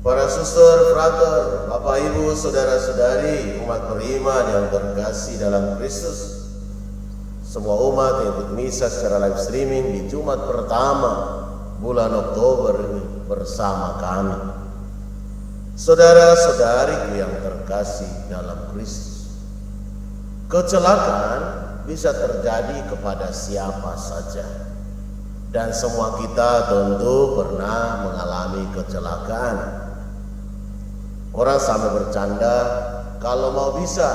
Para suster, frater, Bapak Ibu, saudara-saudari, umat beriman yang terkasih dalam Kristus, semua umat yang ikut misa secara live streaming di Jumat pertama bulan Oktober ini bersama kami. Saudara-saudariku yang terkasih dalam Kristus, kecelakaan bisa terjadi kepada siapa saja, dan semua kita tentu pernah mengalami kecelakaan. Orang sampai bercanda, kalau mau bisa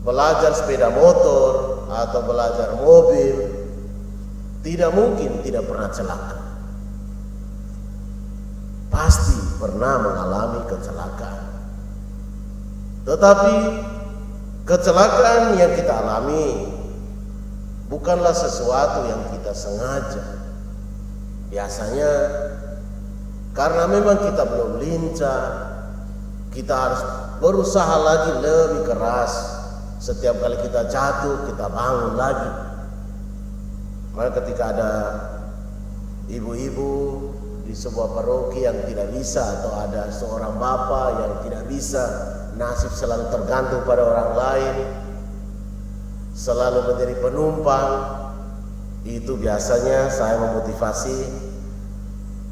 belajar sepeda motor atau belajar mobil, tidak mungkin tidak pernah celaka. Pasti pernah mengalami kecelakaan. Tetapi kecelakaan yang kita alami bukanlah sesuatu yang kita sengaja. Biasanya karena memang kita belum lincah, kita harus berusaha lagi lebih keras. Setiap kali kita jatuh, kita bangun lagi. Maka ketika ada ibu-ibu di sebuah paroki yang tidak bisa, atau ada seorang bapak yang tidak bisa, nasib selalu tergantung pada orang lain, selalu menjadi penumpang, itu biasanya saya memotivasi,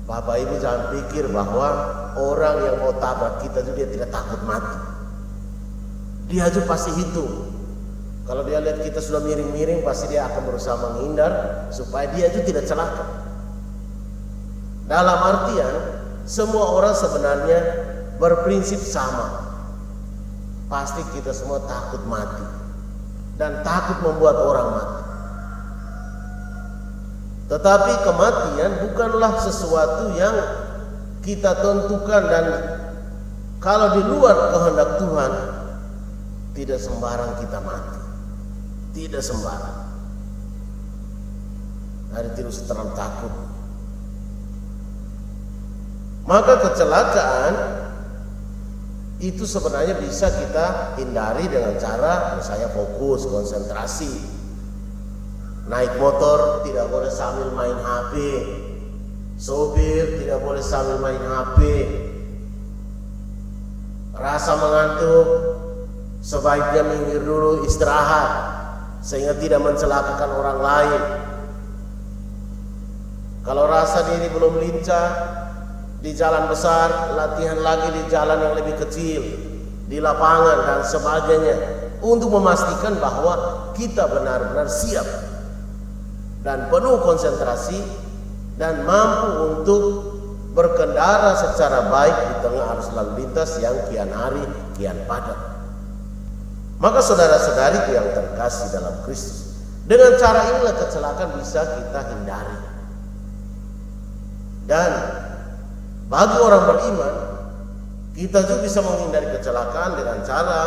Bapak Ibu jangan pikir bahwa orang yang mau tabrak kita itu dia tidak takut mati. Dia aja pasti hitung. Kalau dia lihat kita sudah miring-miring, pasti dia akan berusaha menghindar supaya dia itu tidak celaka. Dalam artian, semua orang sebenarnya berprinsip sama. Pasti kita semua takut mati dan takut membuat orang mati. Tetapi kematian bukanlah sesuatu yang kita tentukan, dan kalau di luar kehendak Tuhan, tidak sembarang kita mati. Tidak sembarang. Hari tidak usah terlalu takut. Maka kecelakaan itu sebenarnya bisa kita hindari dengan cara misalnya fokus, konsentrasi. Naik motor tidak boleh sambil main HP, sopir tidak boleh sambil main HP. Rasa mengantuk, sebaiknya minggir dulu, istirahat, sehingga tidak mencelakakan orang lain. Kalau rasa diri belum lincah di jalan besar, latihan lagi di jalan yang lebih kecil, di lapangan dan sebagainya, untuk memastikan bahwa kita benar-benar siap dan penuh konsentrasi dan mampu untuk berkendara secara baik di tengah arus lalu lintas yang kian hari kian padat. Maka saudara-saudariku yang terkasih dalam Kristus, dengan cara inilah kecelakaan bisa kita hindari. Dan bagi orang beriman, kita juga bisa menghindari kecelakaan dengan cara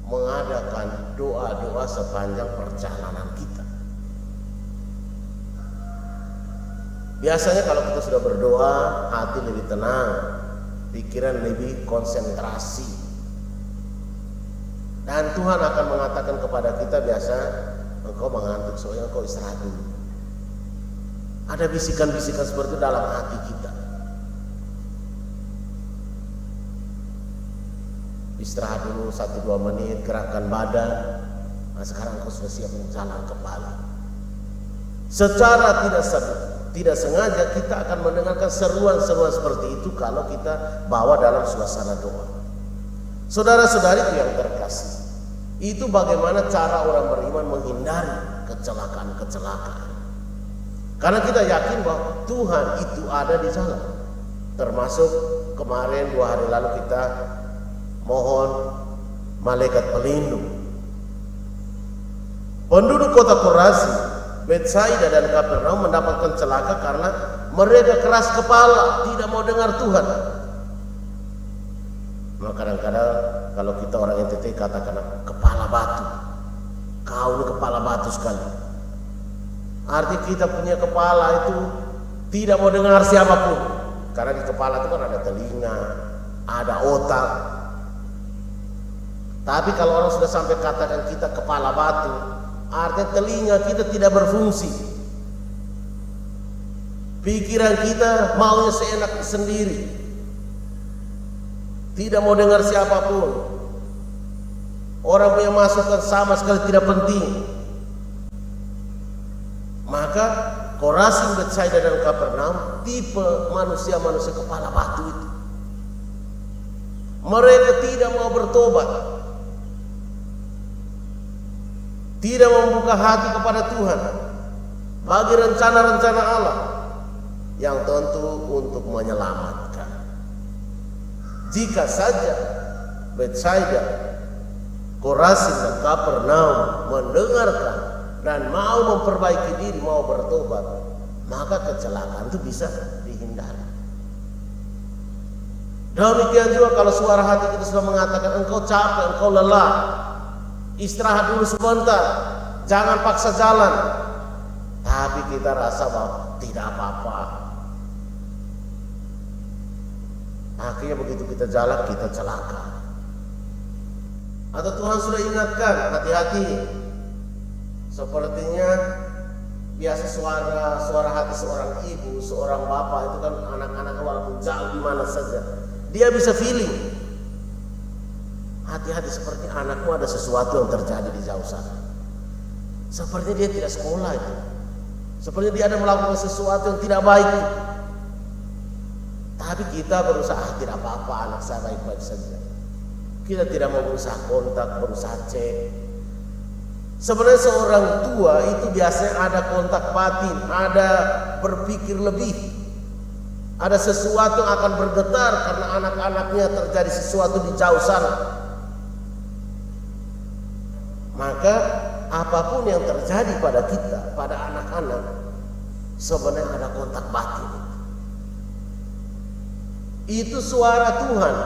mengadakan doa-doa sepanjang perjalanan kita. Biasanya kalau kita sudah berdoa, hati lebih tenang, pikiran lebih konsentrasi, dan Tuhan akan mengatakan kepada kita, biasa engkau mengantuk, soalnya engkau istirahat dulu. Ada bisikan-bisikan seperti itu dalam hati kita. Istirahat dulu 1-2 menit, gerakkan badan. Nah, sekarang engkau sudah siap jalan kembali. Secara tidak sengaja kita akan mendengarkan seruan-seruan seperti itu kalau kita bawa dalam suasana doa. Saudara-saudariku yang terkasih, itu bagaimana cara orang beriman menghindari kecelakaan-kecelakaan. Karena kita yakin bahwa Tuhan itu ada di jalan. Termasuk kemarin 2 hari lalu kita mohon malaikat pelindung. Penduduk kota Korazim, Betsaida dan Kapernaum mendapatkan celaka karena mereka keras kepala, tidak mau dengar Tuhan. Nah, kadang-kadang kalau kita orang NTT katakan kepala batu, kau ini kepala batu sekali. Arti kita punya kepala itu tidak mau dengar siapapun, karena di kepala itu kan ada telinga, ada otak. Tapi kalau orang sudah sampai katakan kita kepala batu, artinya telinga kita tidak berfungsi, Pikiran kita maunya seenak sendiri, tidak mau dengar siapapun. Orang punya masukan sama sekali tidak penting. Maka Korazim, Betsaida dan Kapernaum tipe manusia-manusia kepala batu itu. Mereka tidak mau bertobat, tidak membuka hati kepada Tuhan bagi rencana-rencana Allah yang tentu untuk menyelamatkan. Jika saja Betsaida, Korazim dan Kapernaum mendengarkan dan mau memperbaiki diri, mau bertobat, maka kecelakaan itu bisa dihindari. Demikian juga kalau suara hati kita sudah mengatakan engkau capek, engkau lelah, istirahat dulu sebentar, jangan paksa jalan. Tapi kita rasa bahwa tidak apa-apa. Akhirnya begitu kita jalan, kita celaka. Atau Tuhan sudah ingatkan, hati-hati. Sepertinya biasa suara hati seorang ibu, seorang bapak itu kan anak-anak walaupun jauh di mana saja, dia bisa feeling. Hati-hati, seperti anakmu ada sesuatu yang terjadi di jauh sana. Sepertinya dia tidak sekolah itu. Sepertinya dia ada melakukan sesuatu yang tidak baik. Tapi kita berusaha, tidak apa-apa, anak saya baik-baik saja. Kita tidak mau berusaha kontak, berusaha cek. Sebenarnya seorang tua itu biasanya ada kontak batin, ada berpikir lebih. Ada sesuatu yang akan bergetar karena anak-anaknya terjadi sesuatu di jauh sana. Maka apapun yang terjadi pada kita, pada anak-anak, sebenarnya ada kontak batin. Itu suara Tuhan.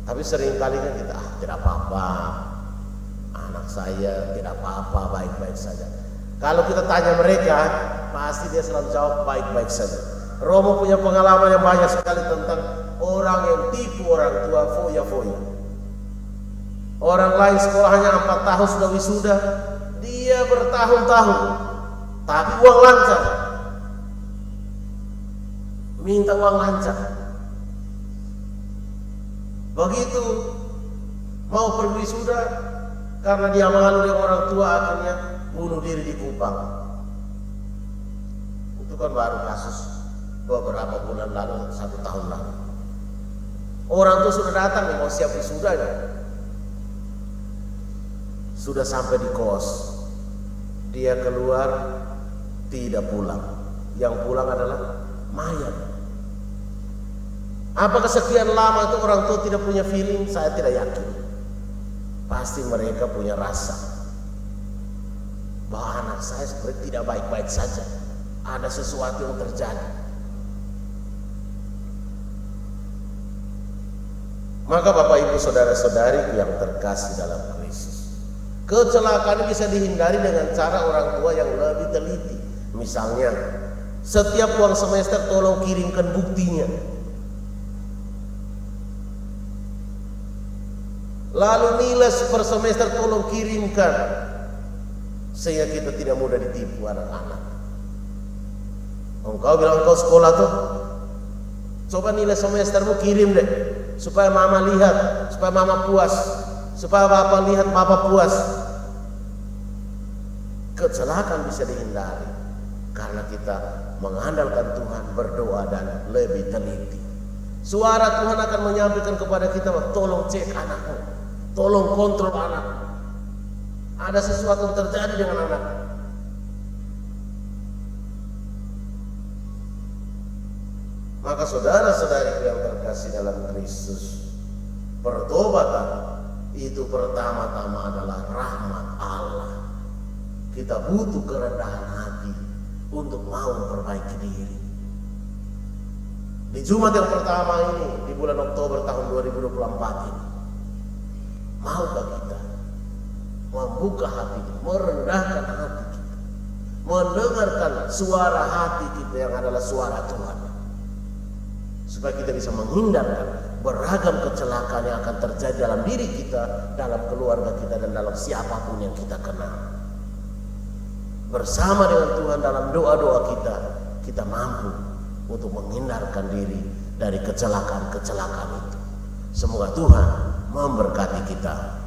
Tapi seringkali kan kita tidak apa-apa, anak saya tidak apa-apa, baik-baik saja. Kalau kita tanya mereka, pasti dia selalu jawab baik-baik saja. Romo punya pengalaman yang banyak sekali tentang orang yang tipu orang tua, foya-foya. Orang lain sekolahnya 4 tahun sudah wisuda, dia bertahun-tahun, tapi uang lancar, minta uang lancar. Begitu mau pergi wisuda, karena dia malu dengan orang tua, akhirnya bunuh diri di Kupang. Itu kan baru kasus beberapa bulan lalu, 1 tahun lalu. Orang tua sudah datang nih, mau siap wisudanya. Sudah sampai di kos, dia keluar, tidak pulang. Yang pulang adalah mayat. Apakah sekian lama itu orang tua tidak punya feeling? Saya tidak yakin. Pasti mereka punya rasa bahwa anak saya seperti tidak baik-baik saja, ada sesuatu yang terjadi. Maka Bapak Ibu saudara-saudari yang terkasih dalam Kristus, kecelakaan bisa dihindari dengan cara orang tua yang lebih teliti. Misalnya, setiap uang semester tolong kirimkan buktinya. Lalu nilai per semester tolong kirimkan, sehingga kita tidak mudah ditipu anak-anak. Engkau bilang engkau sekolah tuh, coba nilai semestermu kirim deh, supaya mama lihat, supaya mama puas, supaya bapak lihat bapak puas. Kecelakaan bisa dihindari karena kita mengandalkan Tuhan, berdoa dan lebih teliti. Suara Tuhan akan menyampaikan kepada kita, tolong cek anakmu, tolong kontrol anak. Ada sesuatu yang terjadi dengan anak. Maka saudara-saudari yang terkasih dalam Kristus, pertobatan itu pertama-tama adalah rahmat Allah. Kita butuh kerendahan hati untuk mau memperbaiki diri. Di Jumat yang pertama ini, di bulan Oktober tahun 2024 ini, maukah kita membuka hati kita, merendahkan hati kita, mendengarkan suara hati kita yang adalah suara Tuhan, supaya kita bisa menghindarkan beragam kecelakaan yang akan terjadi dalam diri kita, dalam keluarga kita, dan dalam siapapun yang kita kenal. Bersama dengan Tuhan dalam doa-doa kita, kita mampu untuk menghindarkan diri dari kecelakaan-kecelakaan itu. Semoga Tuhan memberkati kita.